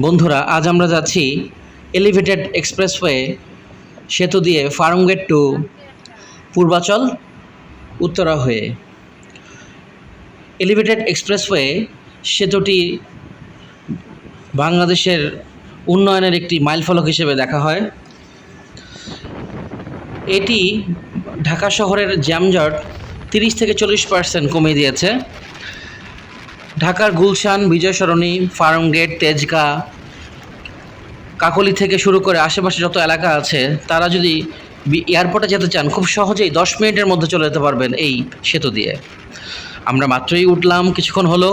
বন্ধুরা, আজ আমরা যাচ্ছি এলিভেটেড এক্সপ্রেসওয়ে সেতু দিয়ে ফার্মগেট টু পূর্বাচল উত্তরা হয়ে। এলিভেটেড এক্সপ্রেসওয়ে সেতুটি বাংলাদেশের উন্নয়নের একটি মাইলফলক হিসেবে দেখা হয়। এটি ঢাকা শহরের যানজট 30-40% কমিয়ে দিয়েছে। ঢাকার গুলশান, বিজয় সরণি, ফার্মগেট, তেজগাঁ, কাকলী থেকে শুরু করে আশেপাশে যত এলাকা আছে তারা যদি এয়ারপোর্টে যেতে চান খুব সহজেই 10 মিনিটের মধ্যে চলে যেতে পারবেন এই সেতু দিয়ে। আমরা মাত্রই উঠলাম, কিছুক্ষণ হলো।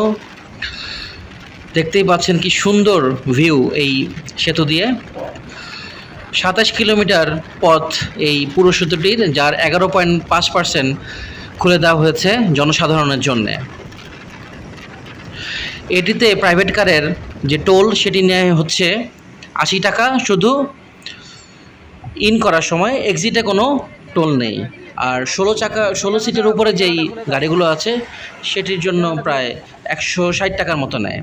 দেখতেই পাচ্ছেন কি সুন্দর ভিউ এই সেতু দিয়ে। 27 কিলোমিটার পথ এই পুরো সেতুটির, যার 11.5% খুলে দেওয়া হয়েছে জনসাধারণের জন্যে। এটিতে প্রাইভেট কারের যে টোল সেটি নেওয়া হচ্ছে 80 টাকা শুধু ইন করার সময়, এক্সিটে কোনো টোল নেই। আর 16 সিটের উপরে যেই গাড়িগুলো আছে সেটির জন্য প্রায় 160 টাকার মতো নেয়।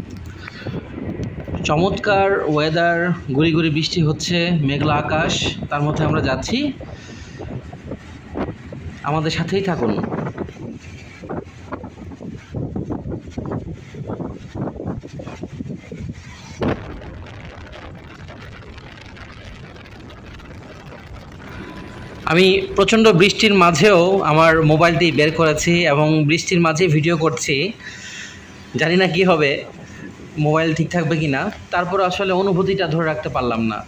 চমৎকার ওয়েদার, গুড়ি গুড়ি বৃষ্টি হচ্ছে, মেঘলা আকাশ, তার মধ্যে আমরা যাচ্ছি। আমাদের সাথেই থাকুন। আমি প্রচণ্ড বৃষ্টির মাঝেও আমার মোবাইলটি বের করেছি এবং বৃষ্টির মাঝে ভিডিও করছি। জানি না কি হবে, মোবাইল ঠিক থাকবে কি না, তারপর আসলে অনুভূতিটা ধরে রাখতে পারলাম না।